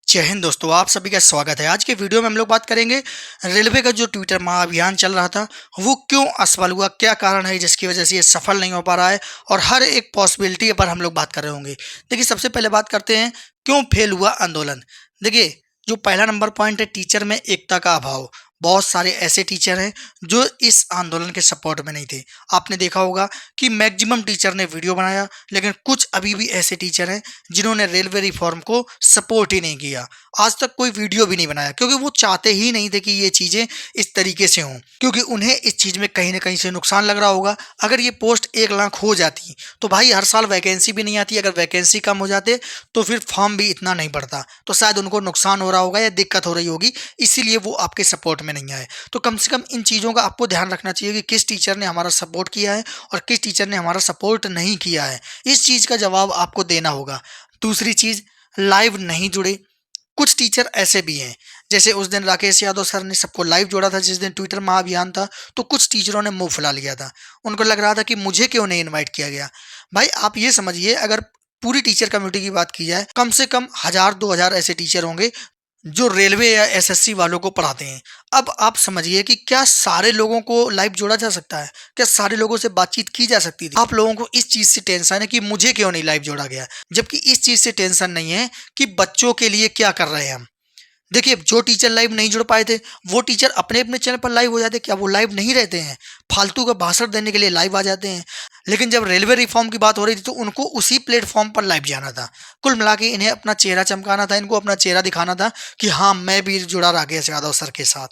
जय हिंद दोस्तों, आप सभी का स्वागत है। आज के वीडियो में हम लोग बात करेंगे रेलवे का जो ट्विटर महाअभियान चल रहा था वो क्यों असफल हुआ, क्या कारण है जिसकी वजह से ये सफल नहीं हो पा रहा है और हर एक पॉसिबिलिटी पर हम लोग बात कर रहे होंगे। देखिए, सबसे पहले बात करते हैं क्यों फेल हुआ आंदोलन। देखिए, जो पहला नंबर पॉइंट है, टीचर में एकता का अभाव। बहुत सारे ऐसे टीचर हैं जो इस आंदोलन के सपोर्ट में नहीं थे। आपने देखा होगा कि मैक्सिमम टीचर ने वीडियो बनाया, लेकिन कुछ अभी भी ऐसे टीचर हैं जिन्होंने रेलवे रिफॉर्म को सपोर्ट ही नहीं किया। आज तक कोई वीडियो भी नहीं बनाया क्योंकि वो चाहते ही नहीं थे कि ये चीज़ें इस तरीके से हों, क्योंकि उन्हें इस चीज़ में कहीं ना कहीं से नुकसान लग रहा होगा। अगर ये पोस्ट 1 लाख हो जाती तो भाई हर साल वैकेंसी भी नहीं आती, अगर वैकेंसी कम हो जाते तो फिर फॉर्म भी इतना नहीं बढ़ता, तो शायद उनको नुकसान हो रहा होगा या दिक्कत हो रही होगी, इसीलिए वो आपके सपोर्ट में नहीं आए। तो कम से कम इन चीज़ों का आपको ध्यान रखना चाहिए कि किस टीचर ने हमारा सपोर्ट किया है और किस टीचर ने हमारा सपोर्ट नहीं किया है। इस चीज़ का जवाब आपको देना होगा। दूसरी चीज़, लाइव नहीं जुड़े। कुछ टीचर ऐसे भी हैं, जैसे उस दिन राकेश यादव सर ने सबको लाइव जोड़ा था जिस दिन ट्विटर महाअभियान था, तो कुछ टीचरों ने मुंह फुला लिया था। उनको लग रहा था कि मुझे क्यों नहीं इनवाइट किया गया। भाई आप ये समझिए, अगर पूरी टीचर कम्युनिटी की बात की जाए, कम से कम 1000-2000 ऐसे टीचर होंगे जो रेलवे या एसएससी वालों को पढ़ाते हैं। अब आप समझिए कि क्या सारे लोगों को लाइव जोड़ा जा सकता है, क्या सारे लोगों से बातचीत की जा सकती थी। आप लोगों को इस चीज़ से टेंशन है कि मुझे क्यों नहीं लाइव जोड़ा गया, जबकि इस चीज़ से टेंशन नहीं है कि बच्चों के लिए क्या कर रहे हैं हम। देखिए, जो टीचर लाइव नहीं जुड़ पाए थे वो टीचर अपने अपने चैनल पर लाइव हो जाते, क्या वो लाइव नहीं रहते हैं? फालतू का भाषण देने के लिए लाइव आ जाते हैं। लेकिन जब रेलवे रिफॉर्म की बात हो रही थी तो उनको उसी प्लेटफॉर्म पर लाइव जाना था। कुल मिला के इन्हें अपना चेहरा चमकाना था, इनको अपना चेहरा दिखाना था कि हाँ, मैं भी जुड़ा राकेश यादव सर के साथ।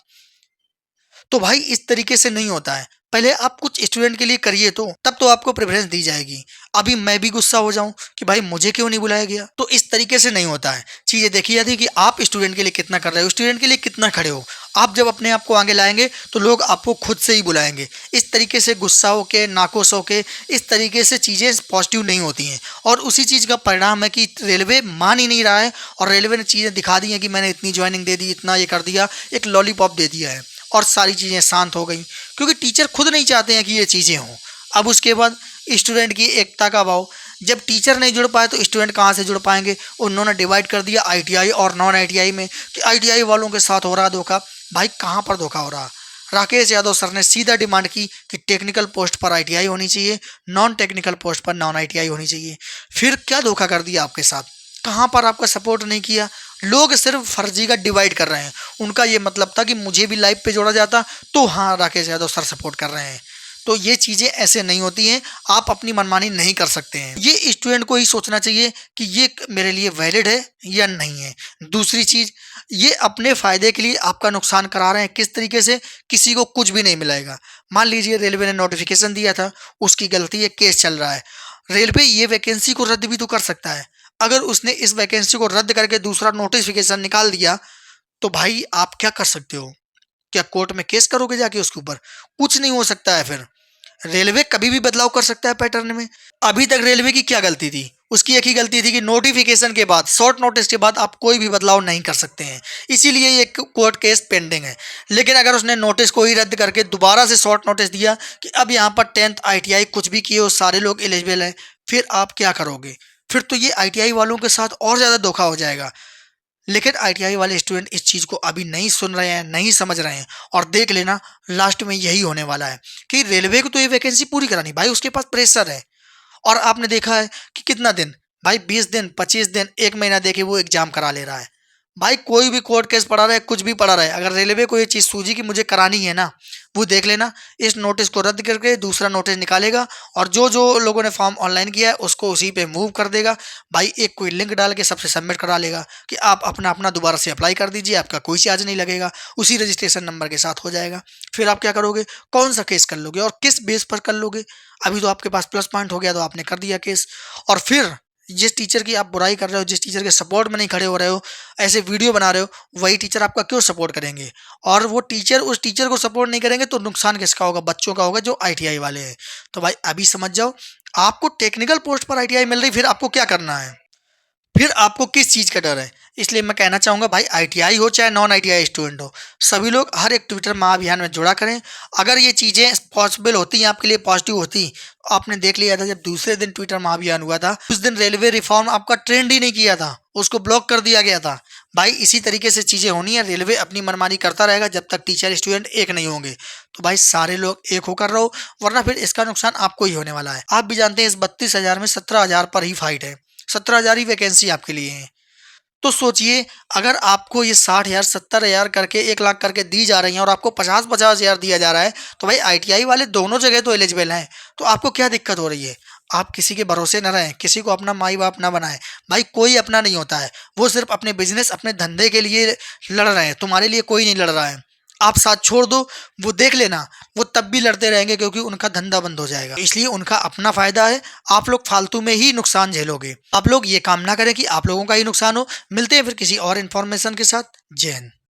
तो भाई इस तरीके से नहीं होता है। पहले आप कुछ स्टूडेंट के लिए करिए, तो तब तो आपको प्रेफरेंस दी जाएगी। अभी मैं भी गुस्सा हो जाऊं कि भाई मुझे क्यों नहीं बुलाया गया, तो इस तरीके से नहीं होता है। चीज़ें देखी जाती है कि आप स्टूडेंट के लिए कितना कर रहे हो, स्टूडेंट के लिए कितना खड़े हो। आप जब अपने आप को आगे लाएंगे तो लोग आपको खुद से ही बुलाएंगे। इस तरीके से गुस्सा होके, नाखुश होके, इस तरीके से चीज़ें पॉजिटिव नहीं होती हैं। और उसी चीज़ का परिणाम है कि रेलवे मान ही नहीं रहा है और रेलवे ने चीज़ें दिखा दी हैं कि मैंने इतनी ज्वाइनिंग दे दी, इतना ये कर दिया, एक लॉलीपॉप दे दिया है और सारी चीज़ें शांत हो गई, क्योंकि टीचर खुद नहीं चाहते हैं कि ये चीज़ें हों। अब उसके बाद स्टूडेंट की एकता का अभाव। जब टीचर नहीं जुड़ पाए तो स्टूडेंट कहाँ से जुड़ पाएंगे। उन्होंने डिवाइड कर दिया आईटीआई और नॉन आईटीआई में कि आईटीआई वालों के साथ हो रहा धोखा। भाई कहाँ पर धोखा हो रहा? राकेश यादव सर ने सीधा डिमांड की कि टेक्निकल पोस्ट पर आईटीआई होनी चाहिए, नॉन टेक्निकल पोस्ट पर नॉन आईटीआई होनी चाहिए। फिर क्या धोखा कर दिया आपके साथ? कहाँ पर आपका सपोर्ट नहीं किया? लोग सिर्फ फर्जी का डिवाइड कर रहे हैं। उनका ये मतलब था कि मुझे भी लाइव पे जोड़ा जाता तो हाँ, राकेश यादव सर सपोर्ट कर रहे हैं। तो ये चीज़ें ऐसे नहीं होती हैं, आप अपनी मनमानी नहीं कर सकते हैं। ये स्टूडेंट को ही सोचना चाहिए कि ये मेरे लिए वैलिड है या नहीं है। दूसरी चीज़, ये अपने फ़ायदे के लिए आपका नुकसान करा रहे हैं। किस तरीके से? किसी को कुछ भी नहीं मिलेगा। मान लीजिए रेलवे ने नोटिफिकेशन दिया था, उसकी गलती है, केस चल रहा है। रेलवे ये वैकेंसी को रद्द भी तो कर सकता है। अगर उसने इस वैकेंसी को रद्द करके दूसरा नोटिफिकेशन निकाल दिया तो भाई आप क्या कर सकते हो? क्या कोर्ट में केस करोगे जाके उसके ऊपर? कुछ नहीं हो सकता है। फिर रेलवे कभी भी बदलाव कर सकता है पैटर्न में। अभी तक रेलवे की क्या गलती थी? उसकी एक ही गलती थी कि नोटिफिकेशन के बाद, शॉर्ट नोटिस के बाद आप कोई भी बदलाव नहीं कर सकते हैं, इसीलिए ये कोर्ट केस पेंडिंग है। लेकिन अगर उसने नोटिस को ही रद्द करके दोबारा से शॉर्ट नोटिस दिया कि अब यहाँ पर 10th आईटीआई कुछ भी किए हो, सारे लोग एलिजिबल हैं, फिर आप क्या करोगे? फिर तो ये आईटीआई वालों के साथ और ज़्यादा धोखा हो जाएगा। लेकिन आईटीआई वाले स्टूडेंट इस चीज़ को अभी नहीं सुन रहे हैं, नहीं समझ रहे हैं। और देख लेना, लास्ट में यही होने वाला है कि रेलवे को तो ये वैकेंसी पूरी करानी, भाई उसके पास प्रेशर है। और आपने देखा है कि कितना दिन, भाई 20 दिन, 25 दिन, 1 महीना देके वो एग्जाम करा ले रहा है। भाई कोई भी कोर्ट केस पड़ा रहे, कुछ भी पड़ा रहे, अगर रेलवे को ये चीज़ सूझी कि मुझे करानी है ना, वो देख लेना, इस नोटिस को रद्द करके दूसरा नोटिस निकालेगा और जो जो लोगों ने फॉर्म ऑनलाइन किया है उसको उसी पे मूव कर देगा। भाई एक कोई लिंक डाल के सबसे सबमिट करा लेगा कि आप अपना अपना दोबारा से अप्लाई कर दीजिए, आपका कोई चार्ज नहीं लगेगा, उसी रजिस्ट्रेशन नंबर के साथ हो जाएगा। फिर आप क्या करोगे? कौन सा केस कर लोगे और किस बेस पर कर लोगे? अभी तो आपके पास प्लस पॉइंट हो गया तो आपने कर दिया केस। और फिर जिस टीचर की आप बुराई कर रहे हो, जिस टीचर के सपोर्ट में नहीं खड़े हो रहे हो, ऐसे वीडियो बना रहे हो, वही टीचर आपका क्यों सपोर्ट करेंगे? और वो टीचर उस टीचर को सपोर्ट नहीं करेंगे तो नुकसान किसका होगा? बच्चों का होगा जो आईटीआई वाले हैं। तो भाई अभी समझ जाओ, आपको टेक्निकल पोस्ट पर आईटीआई मिल रही, फिर आपको क्या करना है? फिर आपको किस चीज़ का डर है? इसलिए मैं कहना चाहूँगा भाई, आईटीआई हो चाहे नॉन आईटीआई स्टूडेंट हो, सभी लोग हर एक ट्विटर महाअभियान में जुड़ा करें। अगर ये चीज़ें पॉसिबल होती हैं, आपके लिए पॉजिटिव होती, तो आपने देख लिया था जब दूसरे दिन ट्विटर महाअभियान हुआ था, उस दिन रेलवे रिफॉर्म आपका ट्रेंड ही नहीं किया था, उसको ब्लॉक कर दिया गया था। भाई इसी तरीके से चीजें होनी है, रेलवे अपनी मनमानी करता रहेगा जब तक टीचर स्टूडेंट एक नहीं होंगे। तो भाई सारे लोग एक होकर रहो, वरना फिर इसका नुकसान आपको ही होने वाला है। आप भी जानते हैं इस 32,000 में 17,000 पर ही फाइट है, 17,000 ही वैकेंसी आपके लिए है। तो सोचिए, अगर आपको ये 60,000 70,000 करके 1 लाख करके दी जा रही है और आपको 50-50,000 दिया जा रहा है, तो भाई आईटीआई वाले दोनों जगह तो एलिजिबल हैं। तो आपको क्या दिक्कत हो रही है? आप किसी के भरोसे न रहें, किसी को अपना माई बाप ना बनाएं। भाई कोई अपना नहीं होता है, वो सिर्फ अपने बिजनेस अपने धंधे के लिए लड़ रहे हैं, तुम्हारे लिए कोई नहीं लड़ रहा है। आप साथ छोड़ दो, वो देख लेना, वो तब भी लड़ते रहेंगे क्योंकि उनका धंधा बंद हो जाएगा, इसलिए उनका अपना फायदा है। आप लोग फालतू में ही नुकसान झेलोगे। आप लोग ये काम ना करें कि आप लोगों का ही नुकसान हो। मिलते हैं फिर किसी और इन्फॉर्मेशन के साथ। जय हिंद।